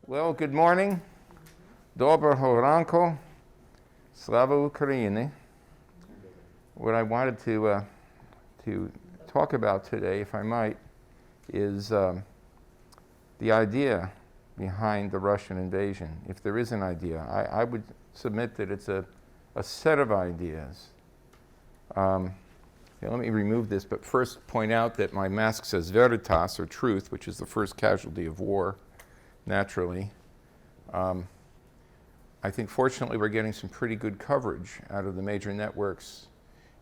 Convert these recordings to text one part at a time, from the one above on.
Well, good morning. Доброго ранку. Slava Ukraini. What I wanted to talk about today, if I might, is the idea behind the Russian invasion. If there is an idea, I would submit that it's a set of ideas. Let me remove this, but first point out that my mask says Veritas, or truth, which is the first casualty of war, naturally. I think fortunately we're getting some pretty good coverage out of the major networks,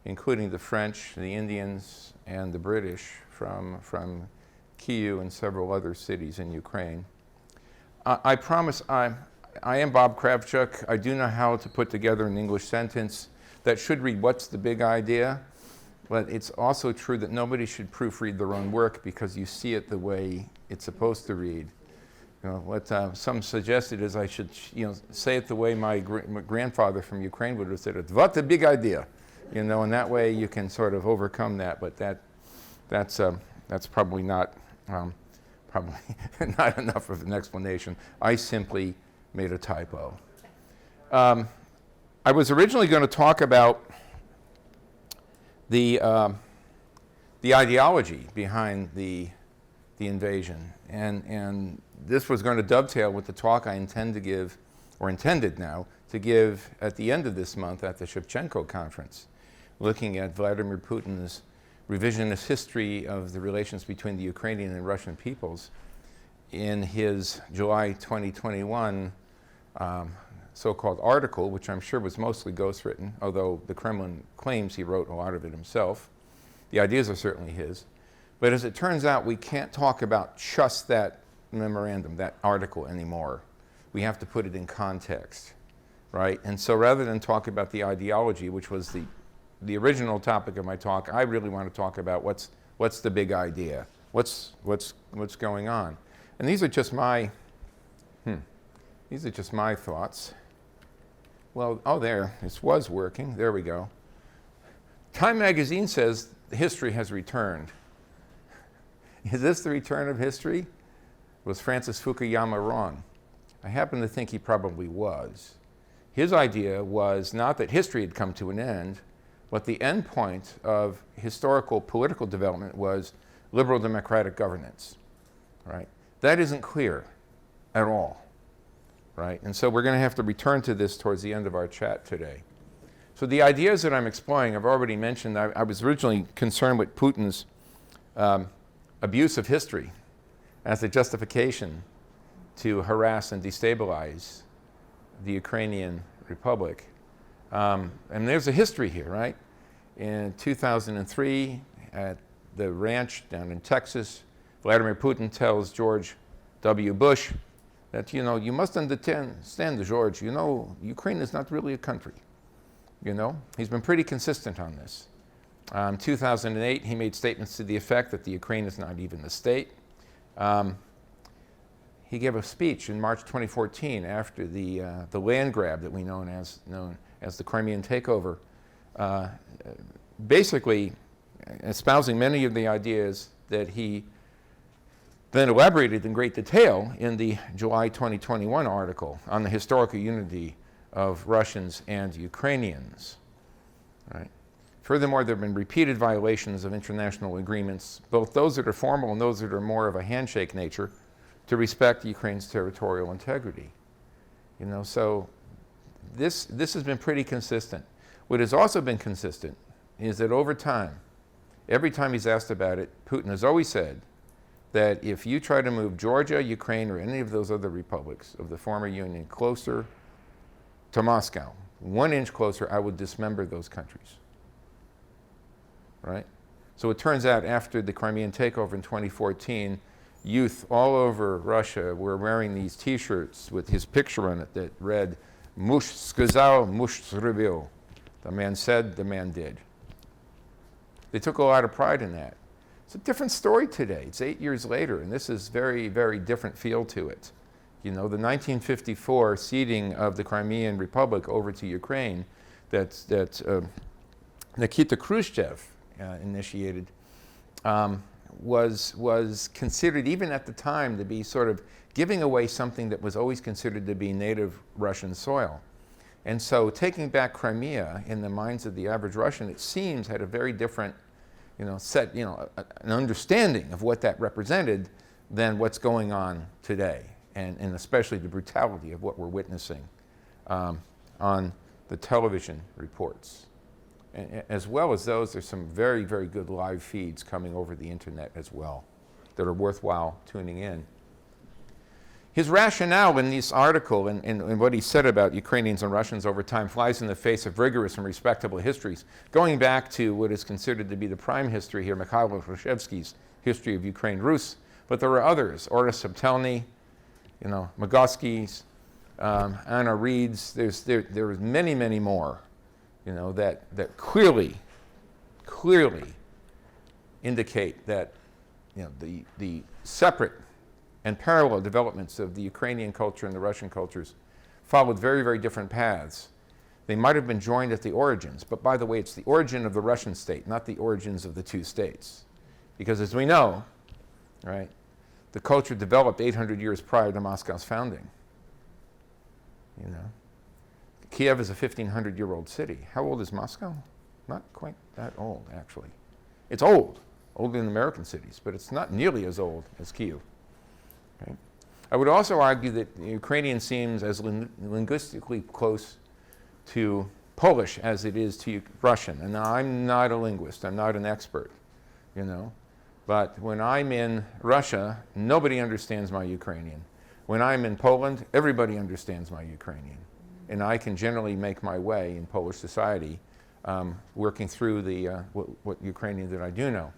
including the French, the Indians, and the British from Kyiv and several other cities in Ukraine. I promise I am Bob Kravchuk. I do know how to put together an English sentence that should read, what's the big idea? But it's also true that nobody should proofread their own work because you see it the way it's supposed to read. You know, what some suggested is I should, say it the way my grandfather from Ukraine would have said it. What the big idea, and that way you can sort of overcome that. But that's probably not not enough of an explanation. I simply made a typo. I was originally going to talk about the ideology behind the invasion, and this was going to dovetail with the talk I intended now to give at the end of this month at the Shevchenko conference, looking at Vladimir Putin's revisionist history of the relations between the Ukrainian and Russian peoples in his July 2021 so-called article, which I'm sure was mostly ghostwritten, although the Kremlin claims he wrote a lot of it himself. The ideas are certainly his. But as it turns out, we can't talk about just that memorandum, that article anymore. We have to put it in context, right? And so rather than talk about the ideology, which was the original topic of my talk, I really want to talk about what's the big idea? What's going on? And these are just my thoughts. Well, this was working. There we go. Time magazine says history has returned. Is this the return of history? Was Francis Fukuyama wrong? I happen to think he probably was. His idea was not that history had come to an end, but the end point of historical political development was liberal democratic governance, right? That isn't clear at all, right? And so we're going to have to return to this towards the end of our chat today. So the ideas that I'm exploring, I've already mentioned. I was originally concerned with Putin's abuse of history as a justification to harass and destabilize the Ukrainian Republic. And there's a history here, right? In 2003, at the ranch down in Texas, Vladimir Putin tells George W. Bush that, you must understand, George, Ukraine is not really a country. He's been pretty consistent on this. 2008, he made statements to the effect that the Ukraine is not even a state. He gave a speech in March 2014 after the land grab that we know as the Crimean takeover, basically espousing many of the ideas that he then elaborated in great detail in the July 2021 article on the historical unity of Russians and Ukrainians. Right? Furthermore, there have been repeated violations of international agreements, both those that are formal and those that are more of a handshake nature, to respect Ukraine's territorial integrity. So this has been pretty consistent. What has also been consistent is that over time, every time he's asked about it, Putin has always said that if you try to move Georgia, Ukraine, or any of those other republics of the former Union closer to Moscow, 1 inch closer, I will dismember those countries. Right? So it turns out after the Crimean takeover in 2014, youth all over Russia were wearing these T-shirts with his picture on it that read, "Mush skazal, mush zrubil." The man said, the man did. They took a lot of pride in that. It's a different story today. It's 8 years later, and this is very, very different feel to it. The 1954 ceding of the Crimean Republic over to Ukraine that Nikita Khrushchev initiated was considered, even at the time, to be sort of giving away something that was always considered to be native Russian soil. And so taking back Crimea in the minds of the average Russian, it seems, had a very different, an understanding of what that represented than what's going on today, and especially the brutality of what we're witnessing on the television reports. And as well as those, there's some very, very good live feeds coming over the internet as well that are worthwhile tuning in. His rationale in this article and what he said about Ukrainians and Russians over time flies in the face of rigorous and respectable histories, going back to what is considered to be the prime history here, Mikhail Hrushevsky's History of Ukraine Rus. But there are others, Oris Subtelny, Magotsky's, Anna Reed's. There's many, many more, that clearly indicate that, the separate and parallel developments of the Ukrainian culture and the Russian cultures followed very, very different paths. They might have been joined at the origins, but by the way, it's the origin of the Russian state, not the origins of the two states. Because as we know, right, the culture developed 800 years prior to Moscow's founding. Kiev is a 1,500-year-old city. How old is Moscow? Not quite that old, actually. It's old, older than American cities, but it's not nearly as old as Kiev. Okay. I would also argue that Ukrainian seems as linguistically close to Polish as it is to Russian. And now I'm not a linguist, I'm not an expert, But when I'm in Russia, nobody understands my Ukrainian. When I'm in Poland, everybody understands my Ukrainian. And I can generally make my way in Polish society working through what Ukrainian that I do know.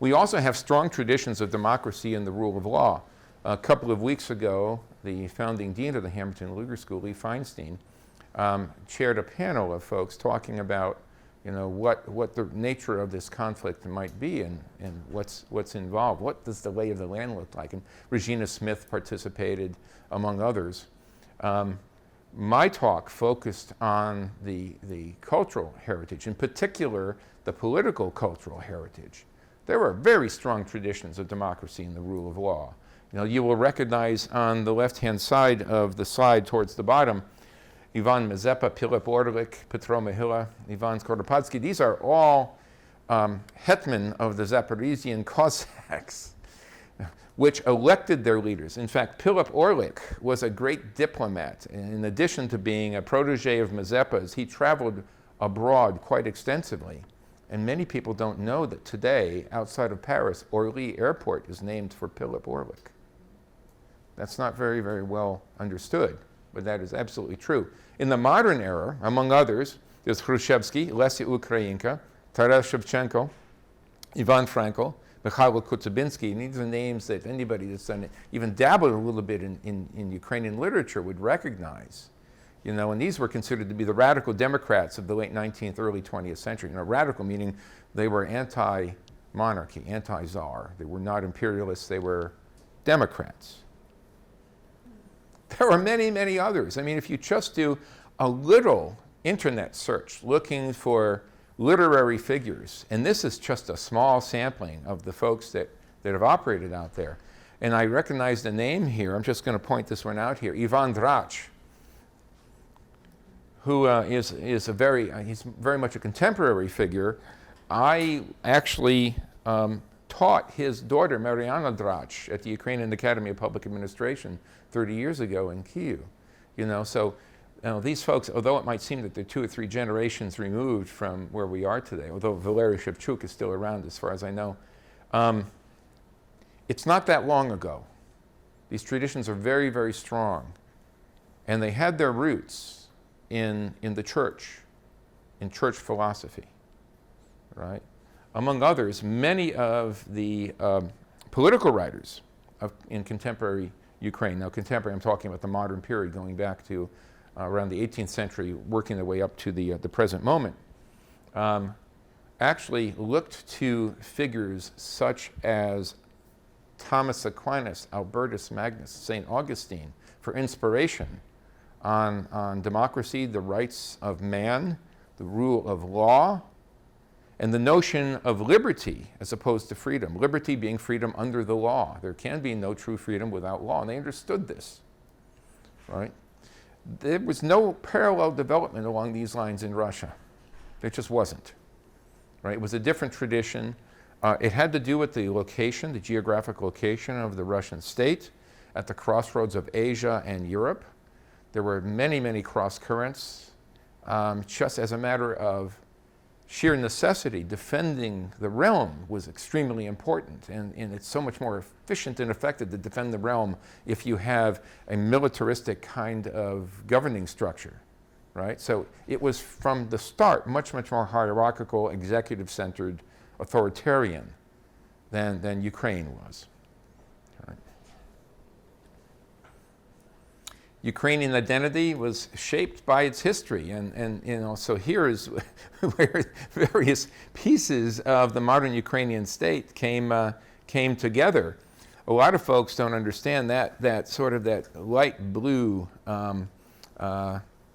We also have strong traditions of democracy and the rule of law. A couple of weeks ago, the founding dean of the Hamilton Luger School, Lee Feinstein, chaired a panel of folks talking about what the nature of this conflict might be and what's involved. What does the lay of the land look like? And Regina Smith participated, among others. My talk focused on the cultural heritage, in particular the political cultural heritage. There were very strong traditions of democracy and the rule of law. You will recognize on the left-hand side of the slide towards the bottom, Ivan Mazepa, Pilip Orlick, Petro Mahila, Ivan Skoropadsky. These are all hetmen of the Zaporizhian Cossacks, which elected their leaders. In fact, Pilip Orlick was a great diplomat. In addition to being a protege of Mazepa's, he traveled abroad quite extensively. And many people don't know that today, outside of Paris, Orly Airport is named for Pilip Orlick. That's not very, very well understood, but that is absolutely true. In the modern era, among others, there's Hrushevsky, Lesya Ukrainka, Taras Shevchenko, Ivan Frankel, Mikhail Kotzebinski, and these are names that anybody that's done it, even dabbled a little bit in Ukrainian literature would recognize. And these were considered to be the radical Democrats of the late 19th, early 20th century. Radical meaning they were anti-monarchy, anti-czar. They were not imperialists, they were Democrats. There are many, many others. I mean, if you just do a little internet search looking for literary figures, and this is just a small sampling of the folks that have operated out there. And I recognize the name here. I'm just going to point this one out here. Ivan Drach, who is he's very much a contemporary figure. I actually taught his daughter, Mariana Drach, at the Ukrainian Academy of Public Administration 30 years ago in Kyiv. So these folks, although it might seem that they're 2 or 3 generations removed from where we are today, although Valery Shevchuk is still around as far as I know, it's not that long ago. These traditions are very, very strong. And they had their roots in the church, in church philosophy, right? Among others, many of the political writers in contemporary Ukraine, now contemporary, I'm talking about the modern period going back to around the 18th century, working their way up to the present moment, actually looked to figures such as Thomas Aquinas, Albertus Magnus, St. Augustine for inspiration on democracy, the rights of man, the rule of law, And the notion of liberty as opposed to freedom, liberty being freedom under the law. There can be no true freedom without law, and they understood this, right? There was no parallel development along these lines in Russia. There just wasn't, right? It was a different tradition. It had to do with the location, the geographic location of the Russian state at the crossroads of Asia and Europe. There were many, many cross currents. Just as a matter of sheer necessity, defending the realm was extremely important, and it's so much more efficient and effective to defend the realm if you have a militaristic kind of governing structure, right? So it was from the start much, much more hierarchical, executive-centered, authoritarian than Ukraine was. Right. Ukrainian identity was shaped by its history, and you know, so here is where various pieces of the modern Ukrainian state came together. A lot of folks don't understand that sort of that light blue,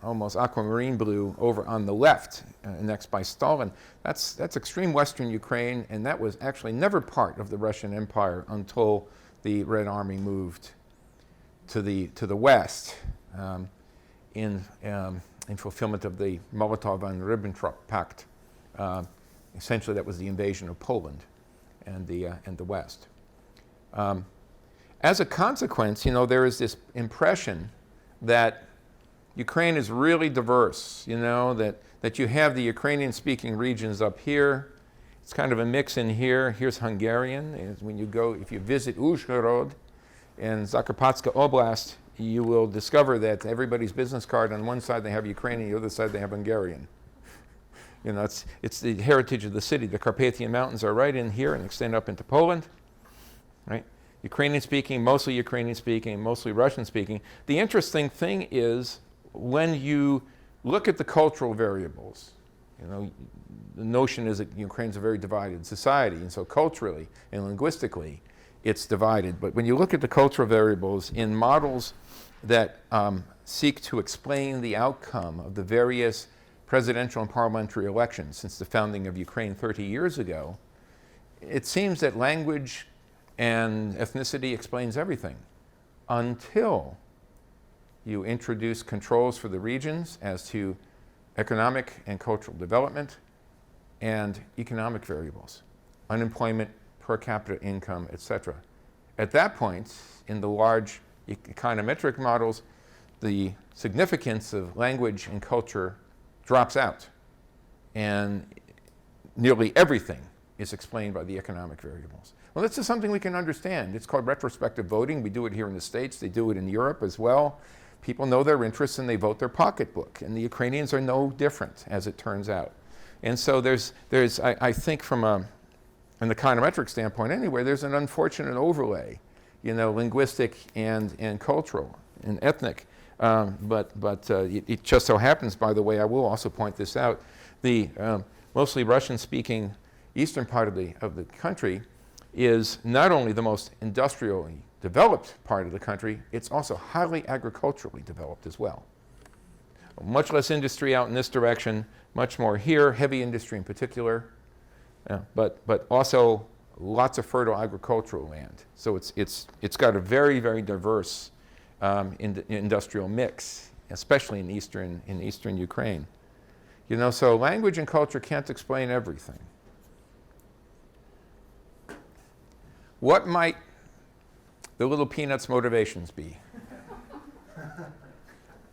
almost aquamarine blue over on the left, next by Stalin. That's extreme Western Ukraine, and that was actually never part of the Russian Empire until the Red Army moved to the West in fulfillment of the Molotov and Ribbentrop Pact. Essentially, that was the invasion of Poland and the West. As a consequence, you know, there is this impression that Ukraine is really diverse, you know, that you have the Ukrainian-speaking regions up here. It's kind of a mix in here. Here's Hungarian. And when you go, if you visit Uzhhorod in Zakarpatska Oblast, you will discover that everybody's business card, on one side they have Ukrainian, the other side they have Hungarian. You know, it's the heritage of the city. The Carpathian Mountains are right in here and extend up into Poland, right? Ukrainian-speaking, mostly Russian-speaking. The interesting thing is, when you look at the cultural variables, you know, the notion is that Ukraine's a very divided society, and so culturally and linguistically, it's divided. But when you look at the cultural variables in models that seek to explain the outcome of the various presidential and parliamentary elections since the founding of Ukraine 30 years ago, it seems that language and ethnicity explains everything until you introduce controls for the regions as to economic and cultural development and economic variables, unemployment, per capita income, etc. At that point, in the large econometric models, the significance of language and culture drops out, and nearly everything is explained by the economic variables. Well, this is something we can understand. It's called retrospective voting. We do it here in the States. They do it in Europe as well. People know their interests and they vote their pocketbook. And the Ukrainians are no different, as it turns out. And so there's I think from an econometric standpoint anyway, there's an unfortunate overlay, you know, linguistic and cultural and ethnic. But it just so happens, by the way, I will also point this out, the mostly Russian-speaking eastern part of the country is not only the most industrially developed part of the country, it's also highly agriculturally developed as well. Much less industry out in this direction, much more here, heavy industry in particular, but also lots of fertile agricultural land. So it's got a very, very diverse industrial mix, especially in eastern Ukraine. You know, so language and culture can't explain everything. What might the little peanut's motivations be?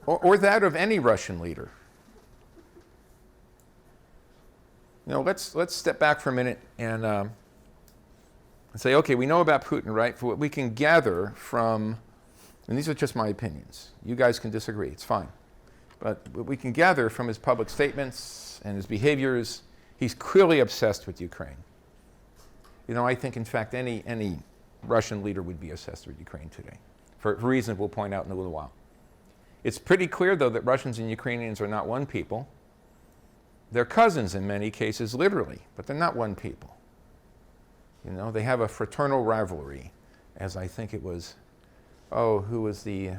or that of any Russian leader? You know, let's step back for a minute and say, okay, we know about Putin, right? For what we can gather from, and these are just my opinions. You guys can disagree, it's fine. But what we can gather from his public statements and his behaviors, he's clearly obsessed with Ukraine. You know, I think, in fact, any Russian leader would be obsessed with Ukraine today, for reasons we'll point out in a little while. It's pretty clear, though, that Russians and Ukrainians are not one people. They're cousins in many cases, literally, but they're not one people. You know, they have a fraternal rivalry, as I think it was, who was the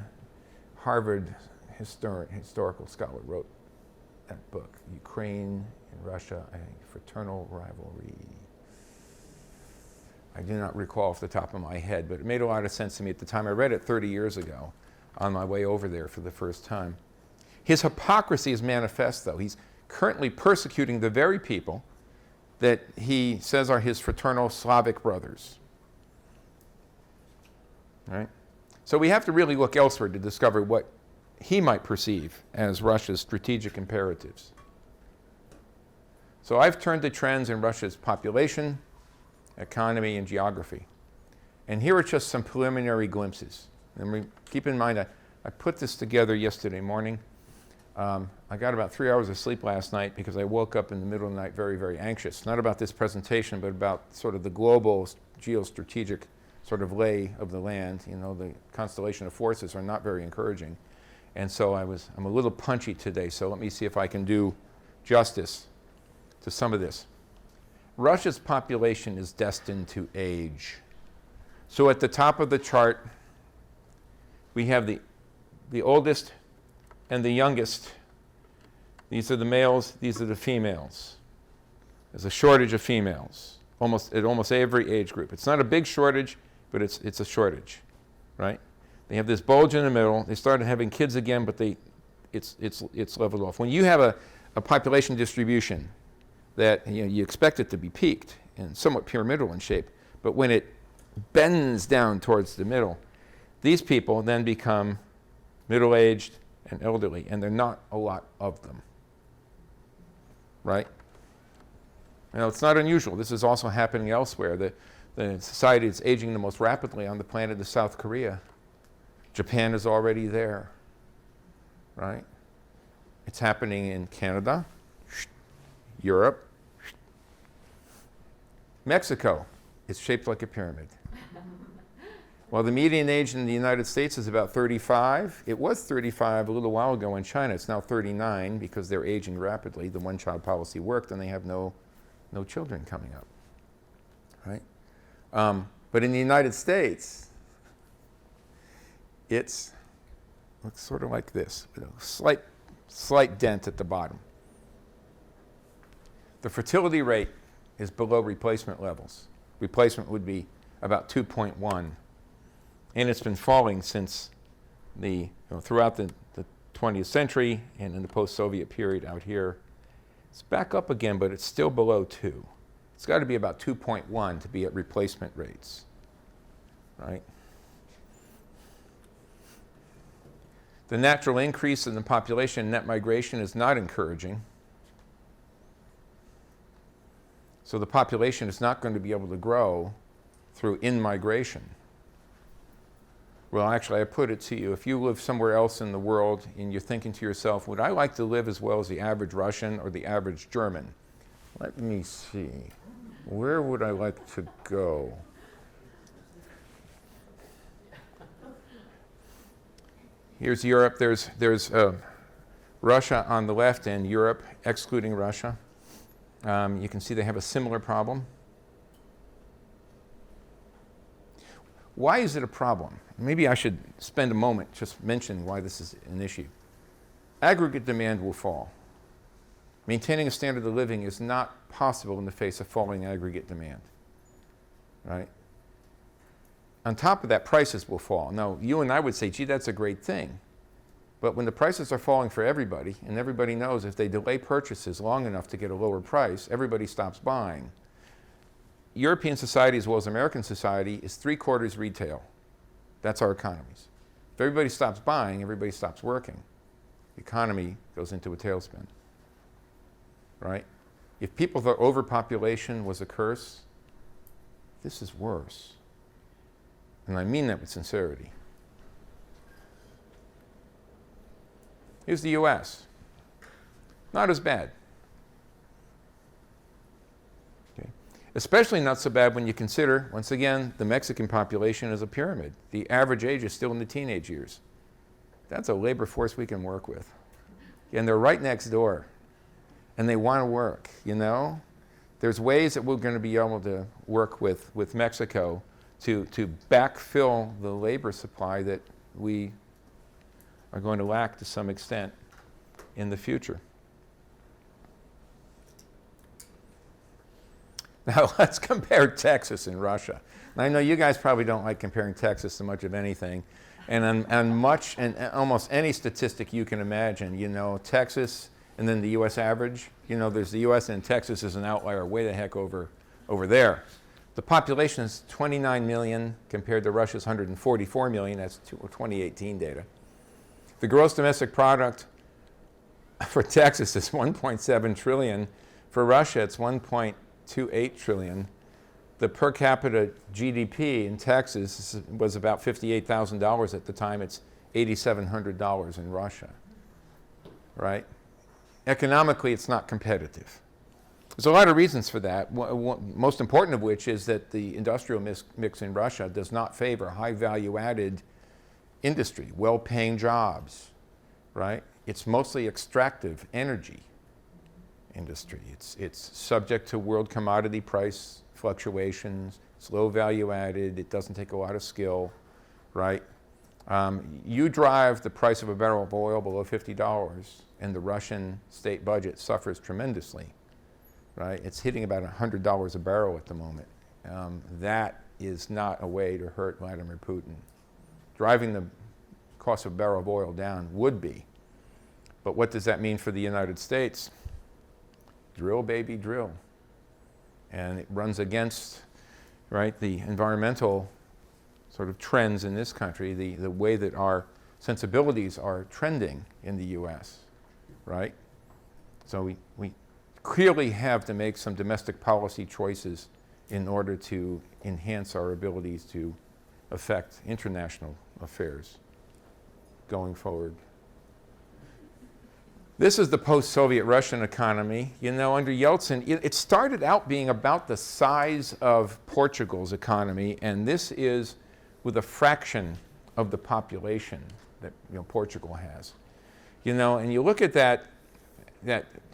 Harvard historical scholar wrote that book, Ukraine in Russia, a fraternal rivalry. I do not recall off the top of my head, but it made a lot of sense to me at the time. I read it 30 years ago on my way over there for the first time. His hypocrisy is manifest, though. He's currently persecuting the very people that he says are his fraternal Slavic brothers. Right? So we have to really look elsewhere to discover what he might perceive as Russia's strategic imperatives. So I've turned to trends in Russia's population, economy, and geography. And here are just some preliminary glimpses. And keep in mind, I put this together yesterday morning. I got about 3 hours of sleep last night because I woke up in the middle of the night very, very anxious. Not about this presentation, but about sort of the global geostrategic sort of lay of the land. You know, the constellation of forces are not very encouraging. And so I'm a little punchy today, so let me see if I can do justice to some of this. Russia's population is destined to age. So at the top of the chart, we have the oldest and the youngest. These are the males, these are the females. There's a shortage of females at almost every age group. It's not a big shortage, but it's a shortage, right? They have this bulge in the middle. They started having kids again, but it's leveled off. When you have a population distribution that you expect it to be peaked and somewhat pyramidal in shape, but when it bends down towards the middle, these people then become middle-aged and elderly, and there are not a lot of them, right? Now, it's not unusual. This is also happening elsewhere. The society that's aging the most rapidly on the planet is South Korea. Japan is already there, right? It's happening in Canada, Europe. Mexico is shaped like a pyramid. While the median age in the United States is about 35, it was 35 a little while ago in China. It's now 39 because they're aging rapidly. The one-child policy worked, and they have no children coming up, right? But in the United States, it looks sort of like this, with a slight dent at the bottom. The fertility rate is below replacement levels. Replacement would be about 2.1. And it's been falling since throughout the 20th century and in the post-Soviet period out here. It's back up again, but it's still below 2. It's got to be about 2.1 to be at replacement rates, right? The natural increase in the population, net migration, is not encouraging. So the population is not going to be able to grow through in-migration. Well, actually, I put it to you, if you live somewhere else in the world and you're thinking to yourself, would I like to live as well as the average Russian or the average German? Let me see. Where would I like to go? Here's Europe. There's Russia on the left and Europe, excluding Russia. You can see they have a similar problem. Why is it a problem? Maybe I should spend a moment just mentioning why this is an issue. Aggregate demand will fall. Maintaining a standard of living is not possible in the face of falling aggregate demand, right? On top of that, prices will fall. Now, you and I would say, gee, that's a great thing. But when the prices are falling for everybody, and everybody knows if they delay purchases long enough to get a lower price, everybody stops buying. European society, as well as American society, is 3/4 retail. That's our economies. If everybody stops buying, everybody stops working. The economy goes into a tailspin, right? If people thought overpopulation was a curse, this is worse. And I mean that with sincerity. Here's the US. Not as bad. Okay. Especially not so bad when you consider, once again, the Mexican population is a pyramid. The average age is still in the teenage years. That's a labor force we can work with. And they're right next door. And they want to work, you know? There's ways that we're going to be able to work with Mexico to backfill the labor supply that we are going to lack to some extent in the future. Now let's compare Texas and Russia. And I know you guys probably don't like comparing Texas to much of anything. And almost any statistic you can imagine, you know, Texas and then the US average, you know, there's the US and Texas is an outlier way the heck over there. The population is 29 million compared to Russia's 144 million, that's 2018 data. The gross domestic product for Texas is 1.7 trillion. For Russia, it's 1.28 trillion. The per capita GDP in Texas was about $58,000 at the time. It's $8,700 in Russia, right? Economically, it's not competitive. There's a lot of reasons for that, most important of which is that the industrial mix in Russia does not favor high value-added industry, well-paying jobs, right? It's mostly extractive energy industry. It's subject to world commodity price fluctuations. It's low value-added. It doesn't take a lot of skill, right? You drive the price of a barrel of oil below $50, and the Russian state budget suffers tremendously, right? It's hitting about $100 a barrel at the moment. That is not a way to hurt Vladimir Putin. Driving the cost of a barrel of oil down would be. But what does that mean for the United States? Drill, baby, drill. And it runs against, right, the environmental sort of trends in this country, the way that our sensibilities are trending in the US, right? So we clearly have to make some domestic policy choices in order to enhance our abilities to affect international affairs going forward. This is the post-Soviet Russian economy. You know, under Yeltsin, it started out being about the size of Portugal's economy, and this is with a fraction of the population that, you know, Portugal has. You know, and you look at that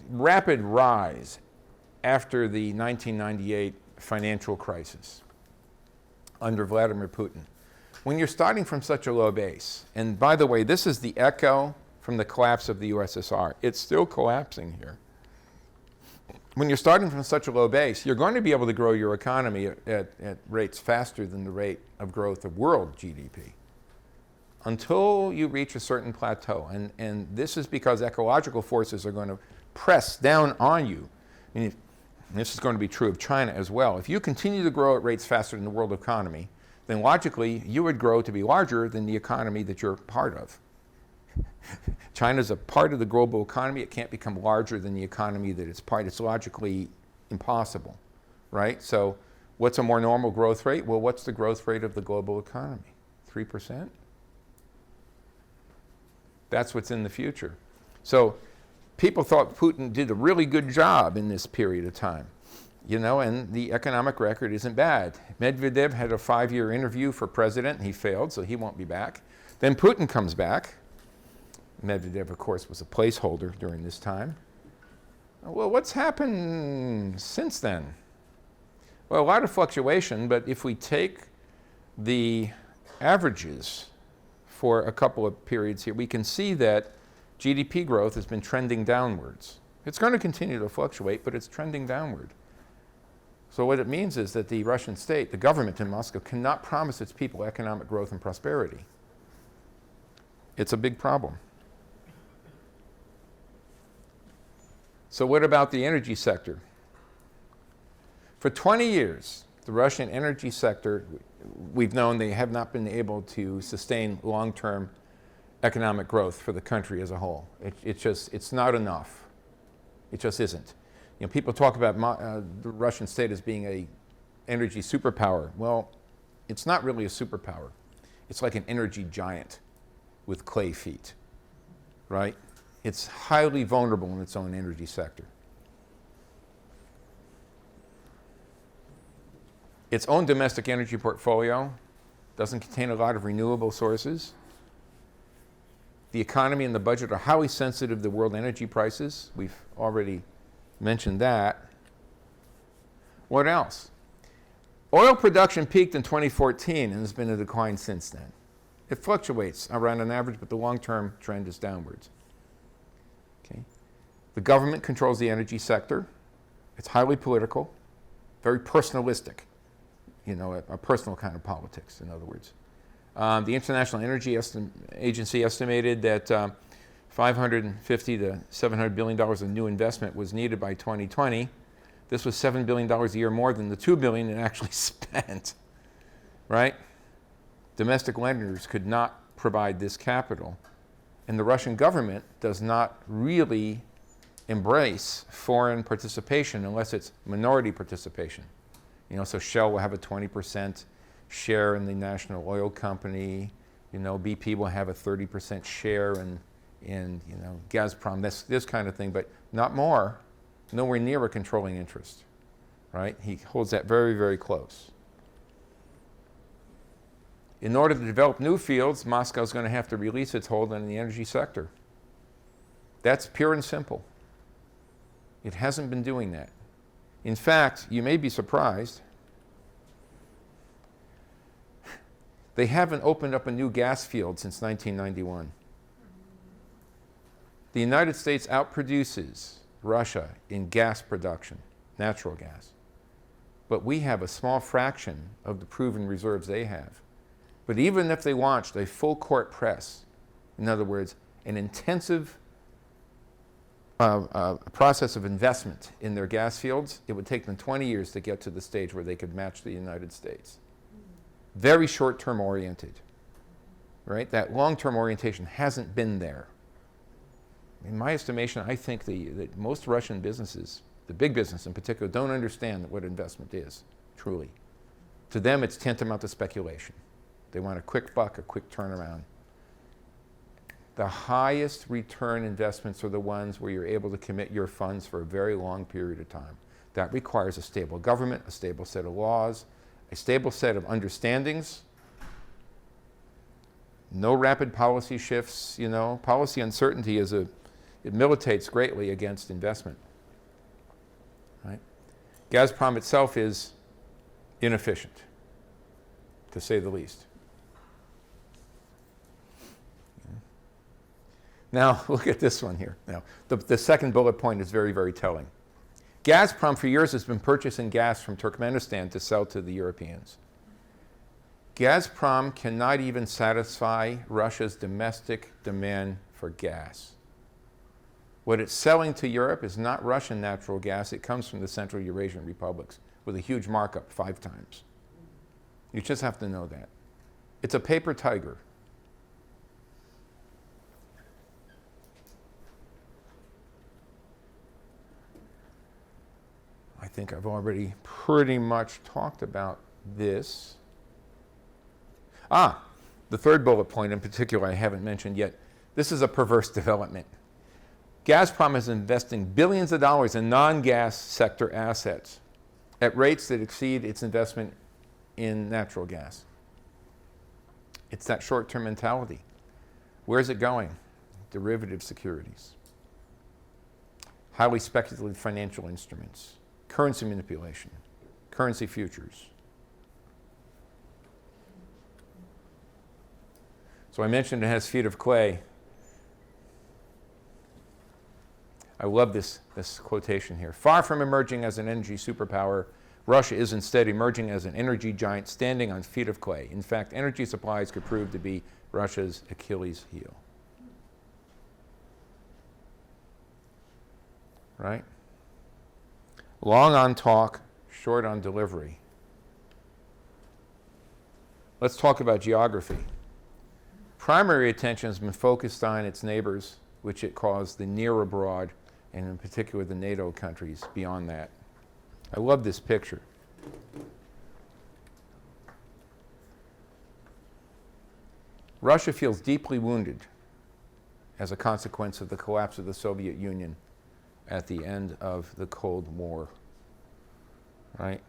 rapid rise after the 1998 financial crisis under Vladimir Putin. When you're starting from such a low base, and by the way, this is the echo from the collapse of the USSR. It's still collapsing here. When you're starting from such a low base, you're going to be able to grow your economy at rates faster than the rate of growth of world GDP until you reach a certain plateau. And this is because ecological forces are going to press down on you. I mean, this is going to be true of China as well. If you continue to grow at rates faster than the world economy, then logically you would grow to be larger than the economy that you're part of. China's a part of the global economy. It can't become larger than the economy that it's part. It's logically impossible, right? So what's a more normal growth rate? Well, what's the growth rate of the global economy? 3%? That's what's in the future. So people thought Putin did a really good job in this period of time, you know, and the economic record isn't bad. Medvedev had a 5-year interview for president, and he failed, so he won't be back. Then Putin comes back. Medvedev, of course, was a placeholder during this time. Well, what's happened since then? Well, a lot of fluctuation, but if we take the averages for a couple of periods here, we can see that GDP growth has been trending downwards. It's going to continue to fluctuate, but it's trending downward. So what it means is that the Russian state, the government in Moscow, cannot promise its people economic growth and prosperity. It's a big problem. So what about the energy sector? For 20 years, the Russian energy sector, we've known they have not been able to sustain long-term economic growth for the country as a whole. It's not enough. It just isn't. You know, people talk about the Russian state as being an energy superpower. Well, it's not really a superpower. It's like an energy giant with clay feet, right? It's highly vulnerable in its own energy sector. Its own domestic energy portfolio doesn't contain a lot of renewable sources. The economy and the budget are highly sensitive to world energy prices. We've already mentioned that. What else? Oil production peaked in 2014 and has been in decline since then. It fluctuates around an average, but the long-term trend is downwards. Okay. The government controls the energy sector. It's highly political. very personalistic, you know, a personal kind of politics, in other words. The International Energy Agency estimated that $550 to $700 billion of new investment was needed by 2020. This was $7 billion a year more than the $2 billion it actually spent, right? Domestic lenders could not provide this capital. And the Russian government does not really embrace foreign participation unless it's minority participation. You know, so Shell will have a 20% share in the national oil company. You know, BP will have a 30% share in you know, Gazprom, this kind of thing, but not more, nowhere near a controlling interest, right? He holds that very, very close. In order to develop new fields, Moscow's going to have to release its hold on the energy sector. That's pure and simple. It hasn't been doing that. In fact, you may be surprised, they haven't opened up a new gas field since 1991. The United States outproduces Russia in gas production, natural gas. But we have a small fraction of the proven reserves they have. But even if they launched a full court press, in other words, an intensive process of investment in their gas fields, it would take them 20 years to get to the stage where they could match the United States. Very short-term oriented, right? That long-term orientation hasn't been there. In my estimation, I think that most Russian businesses, the big business in particular, don't understand what investment is, truly. To them, it's tantamount to speculation. They want a quick buck, a quick turnaround. The highest return investments are the ones where you're able to commit your funds for a very long period of time. That requires a stable government, a stable set of laws, a stable set of understandings, no rapid policy shifts, you know. Policy uncertainty it militates greatly against investment, right? Gazprom itself is inefficient, to say the least. Now, look at this one here. Now, the second bullet point is very, very telling. Gazprom for years has been purchasing gas from Turkmenistan to sell to the Europeans. Gazprom cannot even satisfy Russia's domestic demand for gas. What it's selling to Europe is not Russian natural gas. It comes from the Central Eurasian republics with a huge markup, 5 times. You just have to know that. It's a paper tiger. I think I've already pretty much talked about this. The third bullet point in particular I haven't mentioned yet. This is a perverse development. Gazprom is investing billions of dollars in non-gas sector assets at rates that exceed its investment in natural gas. It's that short-term mentality. Where's it going? Derivative securities, highly speculative financial instruments, currency manipulation, currency futures. So I mentioned it has feet of clay. I love this quotation here. Far from emerging as an energy superpower, Russia is instead emerging as an energy giant standing on feet of clay. In fact, energy supplies could prove to be Russia's Achilles heel. Right? Long on talk, short on delivery. Let's talk about geography. Primary attention has been focused on its neighbors, which it calls the near abroad, and in particular the NATO countries beyond that. I love this picture. Russia feels deeply wounded as a consequence of the collapse of the Soviet Union at the end of the Cold War, right?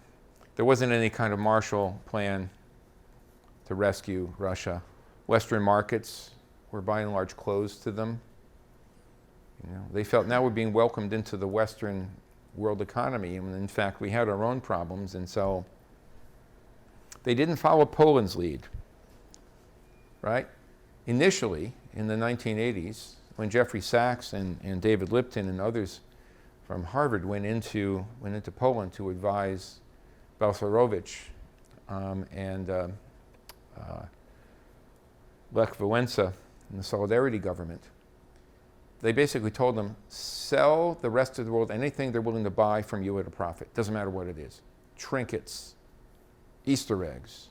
There wasn't any kind of Marshall Plan to rescue Russia. Western markets were by and large closed to them. You know, they felt now we're being welcomed into the Western world economy, and in fact we had our own problems, and so they didn't follow Poland's lead, right? Initially, in the 1980s, when Jeffrey Sachs and David Lipton and others from Harvard went into Poland to advise Balcerowicz and Lech Wałęsa in the Solidarity government, they basically told them, sell the rest of the world anything they're willing to buy from you at a profit. Doesn't matter what it is. Trinkets, Easter eggs,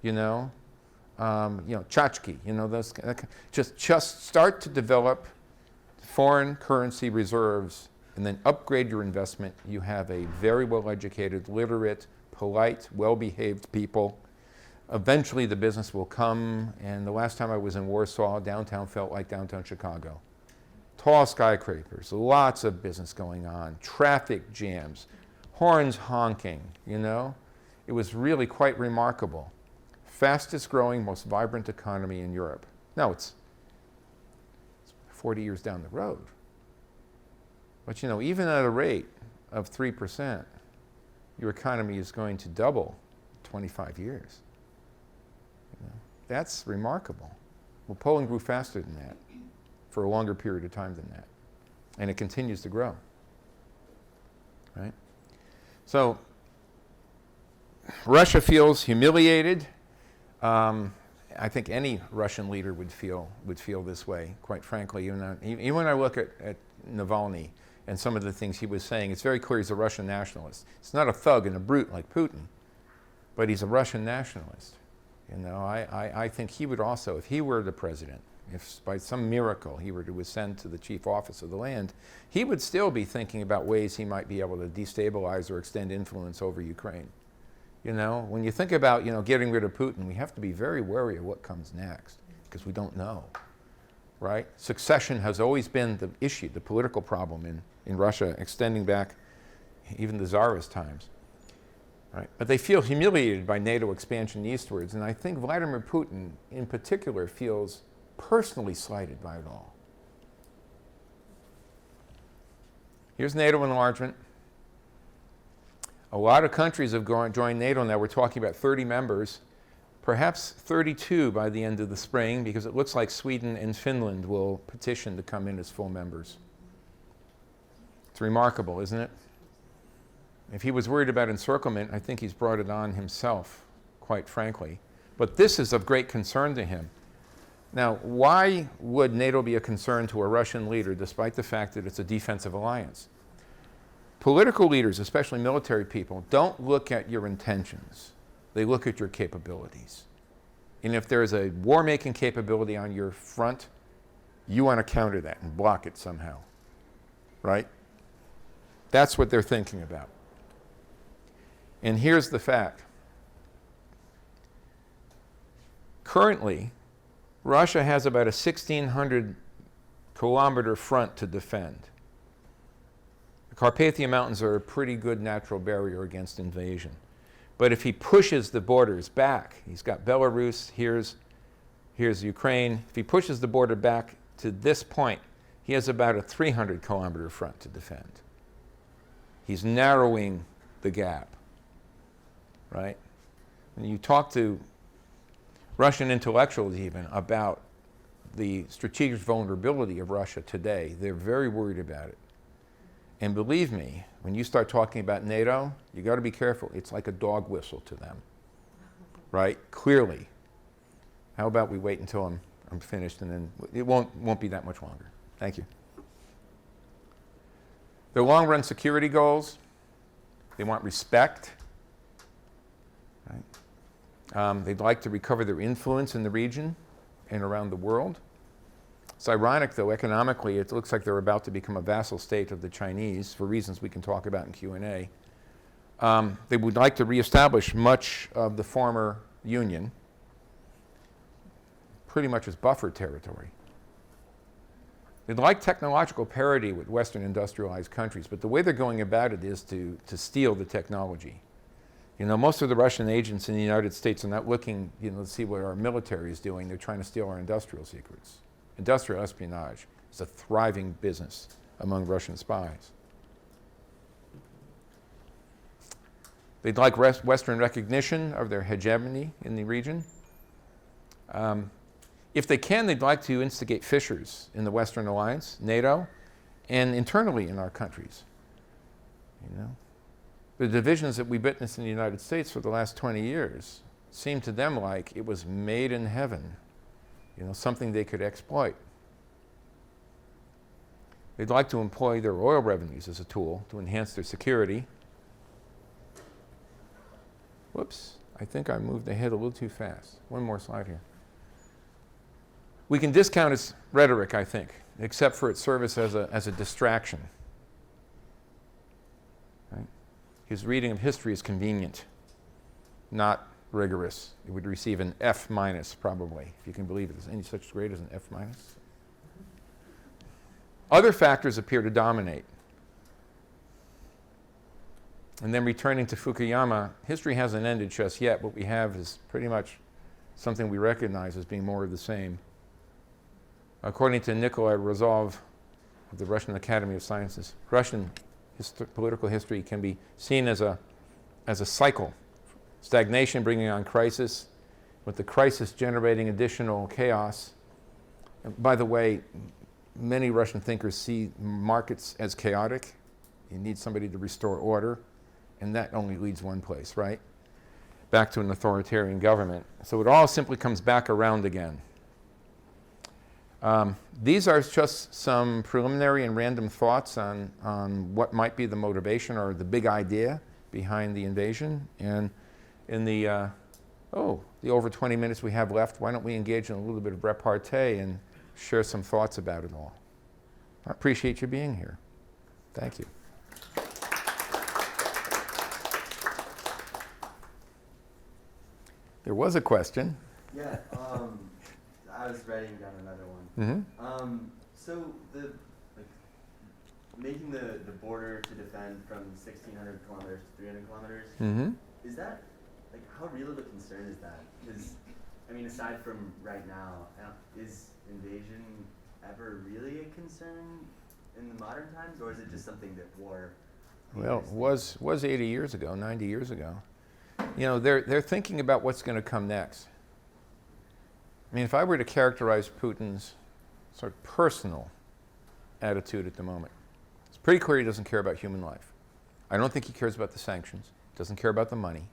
tchotchke, those, just start to develop foreign currency reserves and then upgrade your investment. You have a very well-educated, literate, polite, well-behaved people. Eventually the business will come, and the last time I was in Warsaw, downtown felt like downtown Chicago. Tall skyscrapers, lots of business going on, traffic jams, horns honking, It was really quite remarkable. Fastest growing, most vibrant economy in Europe. Now it's 40 years down the road. But even at a rate of 3%, your economy is going to double in 25 years. That's remarkable. Well, Poland grew faster than that for a longer period of time than that. And it continues to grow. Right? So Russia feels humiliated. I think any Russian leader would feel this way, quite frankly. Even when I look at Navalny and some of the things he was saying, it's very clear he's a Russian nationalist. He's not a thug and a brute like Putin, but he's a Russian nationalist. I think he would also, if he were the president, if by some miracle he were to ascend to the chief office of the land, he would still be thinking about ways he might be able to destabilize or extend influence over Ukraine. When you think about, getting rid of Putin, we have to be very wary of what comes next, because we don't know, right? Succession has always been the issue, the political problem in Russia, extending back even the Tsarist times, right? But they feel humiliated by NATO expansion eastwards, and I think Vladimir Putin, in particular, feels personally slighted by it all. Here's NATO enlargement. A lot of countries have joined NATO now. We're talking about 30 members, perhaps 32 by the end of the spring, because it looks like Sweden and Finland will petition to come in as full members. It's remarkable, isn't it? If he was worried about encirclement, I think he's brought it on himself, quite frankly. But this is of great concern to him. Now, why would NATO be a concern to a Russian leader, despite the fact that it's a defensive alliance? Political leaders, especially military people, don't look at your intentions. They look at your capabilities. And if there is a war-making capability on your front, you want to counter that and block it somehow, right? That's what they're thinking about. And here's the fact. Currently, Russia has about a 1,600-kilometer front to defend. The Carpathian Mountains are a pretty good natural barrier against invasion. But if he pushes the borders back, he's got Belarus, here's Ukraine. If he pushes the border back to this point, he has about a 300-kilometer front to defend. He's narrowing the gap, right? When you talk to Russian intellectuals even about the strategic vulnerability of Russia today, they're very worried about it. And believe me, when you start talking about NATO, you got to be careful. It's like a dog whistle to them, right? Clearly. How about we wait until I'm finished, and then it won't be that much longer. Thank you. Their long-run security goals, they want respect. Right? They'd like to recover their influence in the region and around the world. It's ironic, though, economically, it looks like they're about to become a vassal state of the Chinese for reasons we can talk about in Q&A. They would like to reestablish much of the former Union, pretty much as buffer territory. They'd like technological parity with Western industrialized countries, but the way they're going about it is to steal the technology. Most of the Russian agents in the United States are not looking, to see what our military is doing. They're trying to steal our industrial secrets. Industrial espionage is a thriving business among Russian spies. They'd like Western recognition of their hegemony in the region. If they can, they'd like to instigate fissures in the Western alliance, NATO, and internally in our countries. The divisions that we witnessed in the United States for the last 20 years seemed to them like it was made in heaven, something they could exploit. They'd like to employ their oil revenues as a tool to enhance their security. Whoops, I think I moved ahead a little too fast. One more slide here. We can discount its rhetoric, I think, except for its service as a distraction. Right? His reading of history is convenient, not rigorous. It would receive an F minus probably, if you can believe it. Is any such grade as an F minus? Other factors appear to dominate. And then returning to Fukuyama, history hasn't ended just yet. What we have is pretty much something we recognize as being more of the same. According to Nikolai Rozov of the Russian Academy of Sciences, Russian political history can be seen as a cycle. Stagnation bringing on crisis, with the crisis generating additional chaos. And by the way, many Russian thinkers see markets as chaotic. You need somebody to restore order, and that only leads one place, right? Back to an authoritarian government. So it all simply comes back around again. These are just some preliminary and random thoughts on what might be the motivation or the big idea behind the invasion. And in the over 20 minutes we have left, why don't we engage in a little bit of repartee and share some thoughts about it all. I appreciate you being here. Thank you. There was a question. Yeah, I was writing down another one. Mm-hmm. So making the border to defend from 1,600 kilometers to 300 kilometers, Mm-hmm. is that, how real of a concern is that? Because, aside from right now, is invasion ever really a concern in the modern times, or is it just something that war? Well, it was 80 years ago, 90 years ago. They're thinking about what's going to come next. If I were to characterize Putin's sort of personal attitude at the moment, it's pretty clear he doesn't care about human life. I don't think he cares about the sanctions, doesn't care about the money.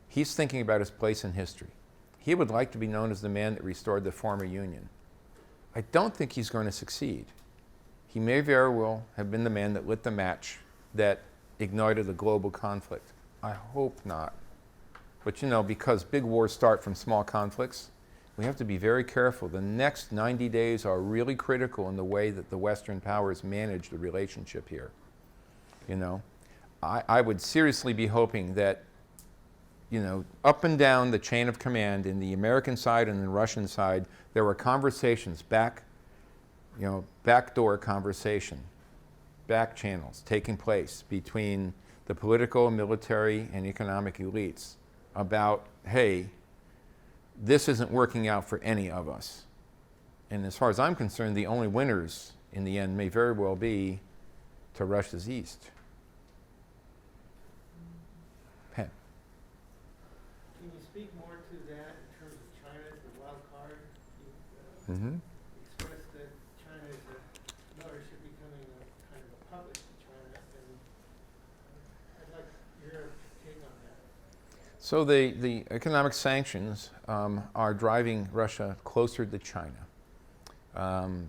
He's thinking about his place in history. He would like to be known as the man that restored the former Union. I don't think he's going to succeed. He may very well have been the man that lit the match that ignited a global conflict. I hope not. But because big wars start from small conflicts, we have to be very careful. The next 90 days are really critical in the way that the Western powers manage the relationship here. I would seriously be hoping that, up and down the chain of command in the American side and the Russian side, there were conversations, backdoor conversation, back channels taking place between the political, military, and economic elites about, hey, this isn't working out for any of us. And as far as I'm concerned, the only winners in the end may very well be to Russia's east. Penn. Can you speak more to that in terms of China as the wild card? Mm-hmm. Expressed that China is should be becoming a kind of a puppet to China, and I'd like your take on that. So the economic sanctions are driving Russia closer to China.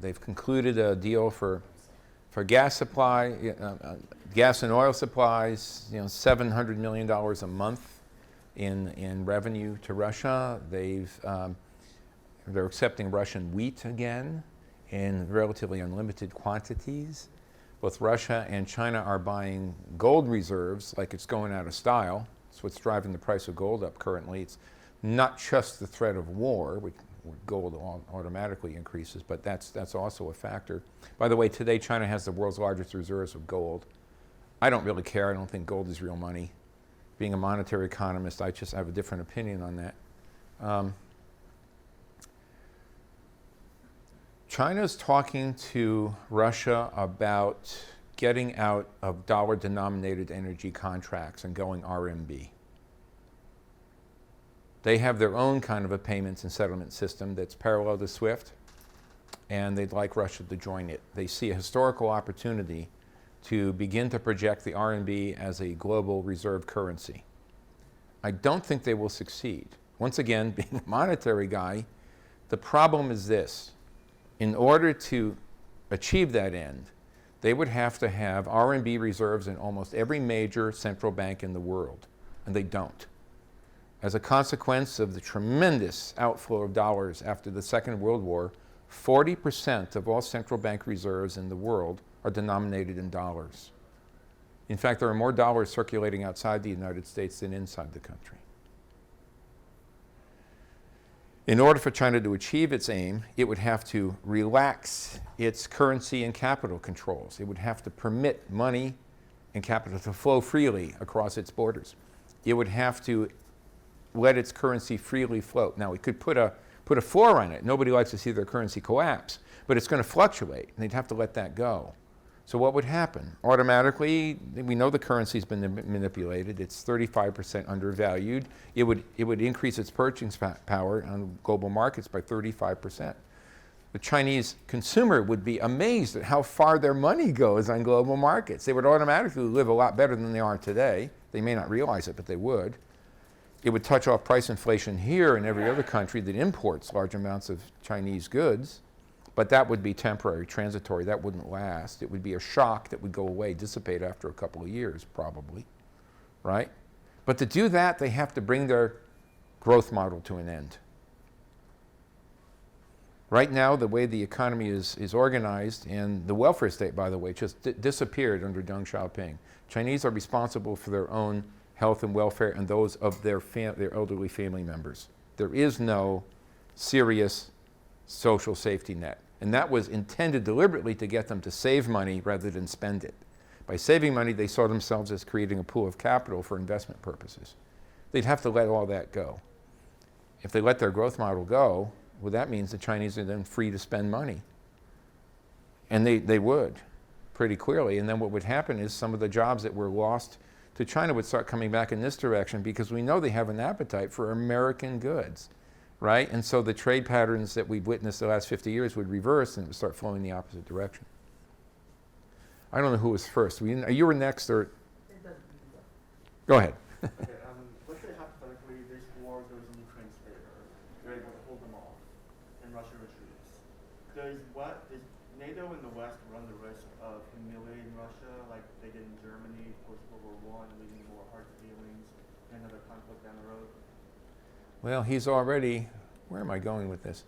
They've concluded a deal for gas supply, gas and oil supplies, $700 million a month in revenue to Russia. They're accepting Russian wheat again in relatively unlimited quantities. Both Russia and China are buying gold reserves like it's going out of style. That's what's driving the price of gold up currently. It's not just the threat of war, which gold automatically increases, but that's also a factor. By the way, today China has the world's largest reserves of gold. I don't really care. I don't think gold is real money. Being a monetary economist, I just have a different opinion on that. China's talking to Russia about getting out of dollar-denominated energy contracts and going RMB. They have their own kind of a payments and settlement system that's parallel to SWIFT, and they'd like Russia to join it. They see a historical opportunity to begin to project the RMB as a global reserve currency. I don't think they will succeed. Once again, being a monetary guy, the problem is this. In order to achieve that end, they would have to have RMB reserves in almost every major central bank in the world, and they don't. As a consequence of the tremendous outflow of dollars after the Second World War, 40% of all central bank reserves in the world are denominated in dollars. In fact, there are more dollars circulating outside the United States than inside the country. In order for China to achieve its aim, it would have to relax its currency and capital controls. It would have to permit money and capital to flow freely across its borders. It would have to let its currency freely float. Now, it could put a floor on it. Nobody likes to see their currency collapse, but it's going to fluctuate, and they'd have to let that go. So what would happen? Automatically, we know the currency's been manipulated. It's 35% undervalued. It would increase its purchasing power on global markets by 35%. The Chinese consumer would be amazed at how far their money goes on global markets. They would automatically live a lot better than they are today. They may not realize it, but they would. It would touch off price inflation here and every other country that imports large amounts of Chinese goods. But that would be temporary, transitory. That wouldn't last. It would be a shock that would go away, dissipate after a couple of years, probably, right? But to do that, they have to bring their growth model to an end. Right now, the way the economy is organized, and the welfare state, by the way, just disappeared under Deng Xiaoping. Chinese are responsible for their own health and welfare and those of their elderly family members. There is no serious social safety net. And that was intended deliberately to get them to save money rather than spend it. By saving money, they saw themselves as creating a pool of capital for investment purposes. They'd have to let all that go. If they let their growth model go, well, that means the Chinese are then free to spend money. And they would, pretty clearly. And then what would happen is some of the jobs that were lost to China would start coming back in this direction because we know they have an appetite for American goods. Right? And so the trade patterns that we've witnessed the last 50 years would reverse and it would start flowing in the opposite direction. I don't know who was first. You were next, or? Go ahead. Okay, let's say hypothetically this war goes in Ukraine's favor. They're able to hold them off, and Russia retreats. Does NATO and the West run the risk of humiliating Russia like they did in Germany post-World War I, leading more hard feelings and another conflict down the road? Well, he's already, where am I going with this?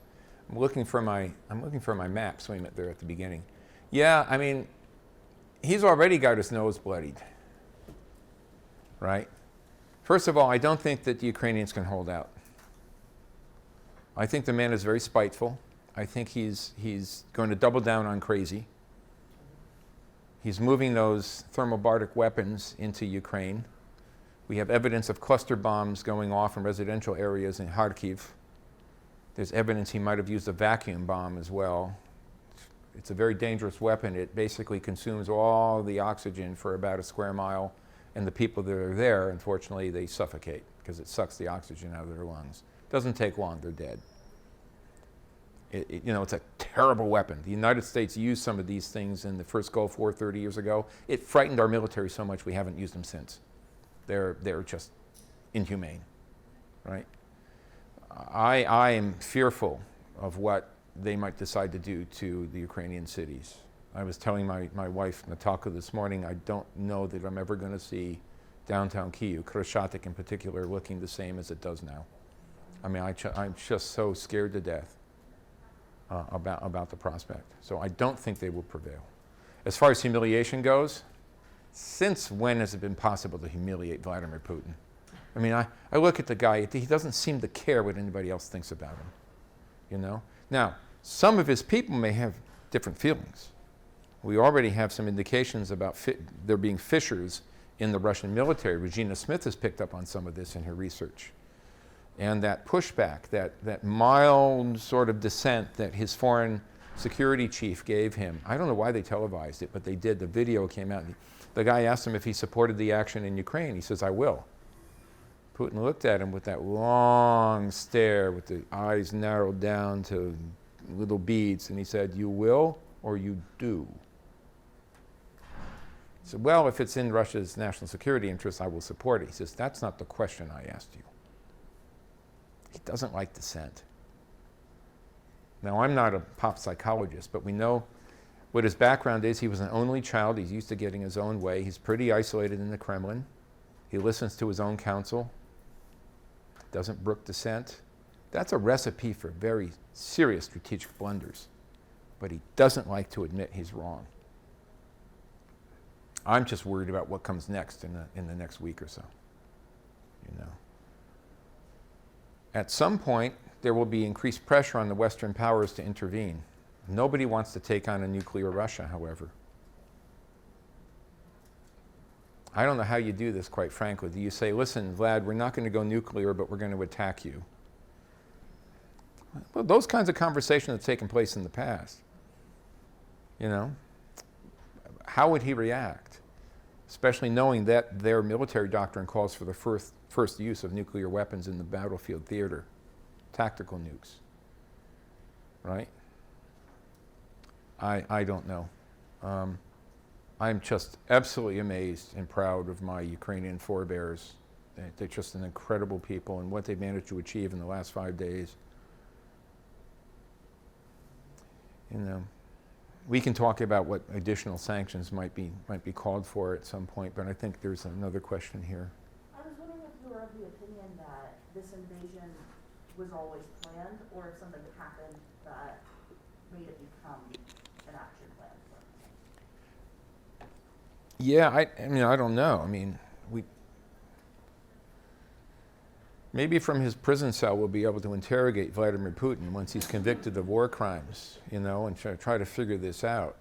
I'm looking for my maps. Wait a minute, they're at the beginning. Yeah, I mean, he's already got his nose bloodied, right? First of all, I don't think that the Ukrainians can hold out. I think the man is very spiteful. I think he's going to double down on crazy. He's moving those thermobaric weapons into Ukraine. We have evidence of cluster bombs going off in residential areas in Kharkiv. There's evidence he might have used a vacuum bomb as well. It's a very dangerous weapon. It basically consumes all the oxygen for about a square mile, and the people that are there, unfortunately, they suffocate because it sucks the oxygen out of their lungs. Doesn't take long, they're dead. It's a terrible weapon. The United States used some of these things in the first Gulf War 30 years ago. It frightened our military so much we haven't used them since. They're just inhumane, right? I am fearful of what they might decide to do to the Ukrainian cities. I was telling my wife, Natalka, this morning, I don't know that I'm ever going to see downtown Kyiv, Kravchuk in particular, looking the same as it does now. I mean, I'm just so scared to death about the prospect. So I don't think they will prevail. As far as humiliation goes, since when has it been possible to humiliate Vladimir Putin? I mean, I look at the guy, he doesn't seem to care what anybody else thinks about him, you know? Now, some of his people may have different feelings. We already have some indications about there being fissures in the Russian military. Regina Smith has picked up on some of this in her research. And that pushback, that mild sort of dissent that his foreign security chief gave him, I don't know why they televised it, but they did. The video came out. The guy asked him if he supported the action in Ukraine. He says, I will. Putin looked at him with that long stare, with the eyes narrowed down to little beads, and he said, you will or you do? He said, well, if it's in Russia's national security interests, I will support it. He says, that's not the question I asked you. He doesn't like dissent. Now, I'm not a pop psychologist, but we know what his background is. He was an only child. He's used to getting his own way. He's pretty isolated in the Kremlin. He listens to his own counsel, doesn't brook dissent. That's a recipe for very serious strategic blunders. But he doesn't like to admit he's wrong. I'm just worried about what comes next in the next week or so. You know. At some point, there will be increased pressure on the Western powers to intervene. Nobody wants to take on a nuclear Russia, however. I don't know how you do this, quite frankly. Do you say, listen, Vlad, we're not going to go nuclear, but we're going to attack you? Well, those kinds of conversations have taken place in the past. You know? How would he react? Especially knowing that their military doctrine calls for the first use of nuclear weapons in the battlefield theater. Tactical nukes. Right? I don't know. I'm just absolutely amazed and proud of my Ukrainian forebears. They're just an incredible people, and what they've managed to achieve in the last 5 days. You know, we can talk about what additional sanctions might be called for at some point, but I think there's another question here. I was wondering if you were of the opinion that this invasion was always planned, or if something happened that made it become an action plan. Yeah, I mean, I don't know. I mean, maybe from his prison cell we'll be able to interrogate Vladimir Putin once he's convicted of war crimes, you know, and try to figure this out.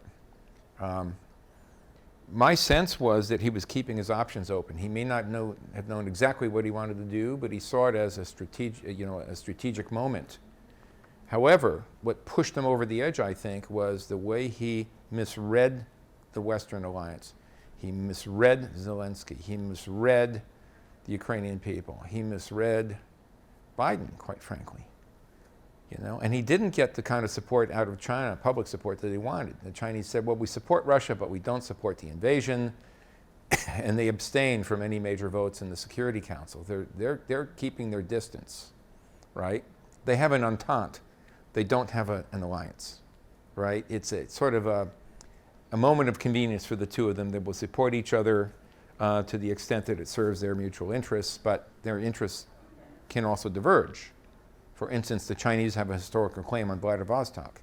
My sense was that he was keeping his options open. He may not have known exactly what he wanted to do, but he saw it as a strategic moment. However, what pushed him over the edge, I think, was the way he misread the Western alliance. He misread Zelensky. He misread the Ukrainian people. He misread Biden, quite frankly. You know, and he didn't get the kind of support out of China, public support, that he wanted. The Chinese said, well, we support Russia, but we don't support the invasion. And they abstained from any major votes in the Security Council. They're keeping their distance, right? They have an entente. They don't have an alliance, right? It's a sort of a moment of convenience for the two of them that will support each other to the extent that it serves their mutual interests, but their interests can also diverge. For instance, the Chinese have a historical claim on Vladivostok.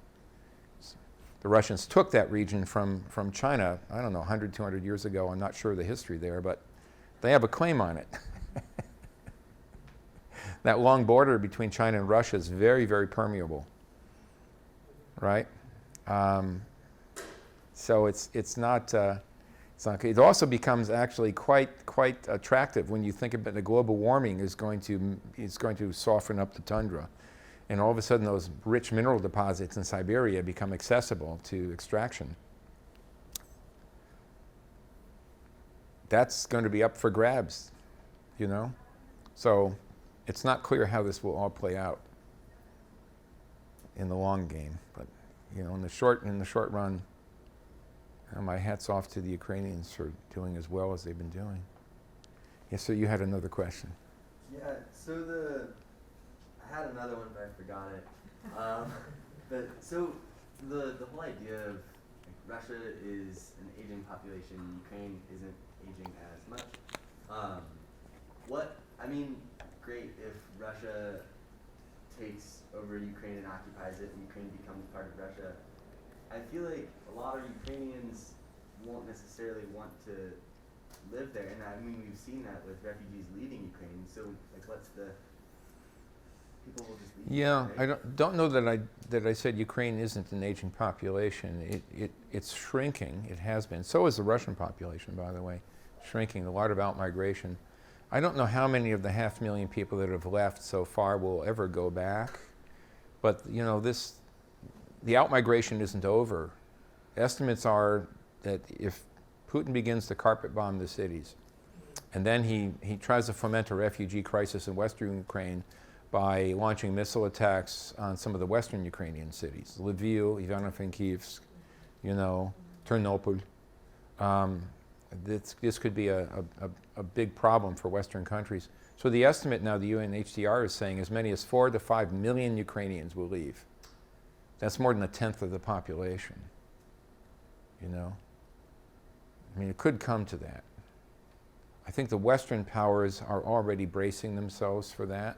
The Russians took that region from China, I don't know, 100, 200 years ago. I'm not sure of the history there, but they have a claim on it. That long border between China and Russia is very, very permeable, right? So it's not. It also becomes actually quite attractive when you think about the global warming is going to soften up the tundra, and all of a sudden those rich mineral deposits in Siberia become accessible to extraction. That's going to be up for grabs, you know. So it's not clear how this will all play out in the long game, but you know, in the short run. My hat's off to the Ukrainians for doing as well as they've been doing. Yes, so you had another question. Yeah, so I had another one, but I forgot it. But so the whole idea of Russia is an aging population, Ukraine isn't aging as much. Great if Russia takes over Ukraine and occupies it, and Ukraine becomes part of Russia. I feel like a lot of Ukrainians won't necessarily want to live there, and I mean, we've seen that with refugees leaving Ukraine. So, like, what's the people will just leave? Yeah, right? I don't know that I said Ukraine isn't an aging population. It's shrinking. It has been. So is the Russian population, by the way, shrinking. A lot of outmigration. I don't know how many of the 500,000 people that have left so far will ever go back, but you know, the outmigration isn't over. Estimates are that if Putin begins to carpet bomb the cities, and then he tries to foment a refugee crisis in western Ukraine by launching missile attacks on some of the western Ukrainian cities, Lviv, Ivano-Frankivsk, you know, Ternopil. this could be a big problem for Western countries. So the estimate now the UNHCR is saying as many as 4 to 5 million Ukrainians will leave. That's more than a tenth of the population, you know? I mean, it could come to that. I think the Western powers are already bracing themselves for that.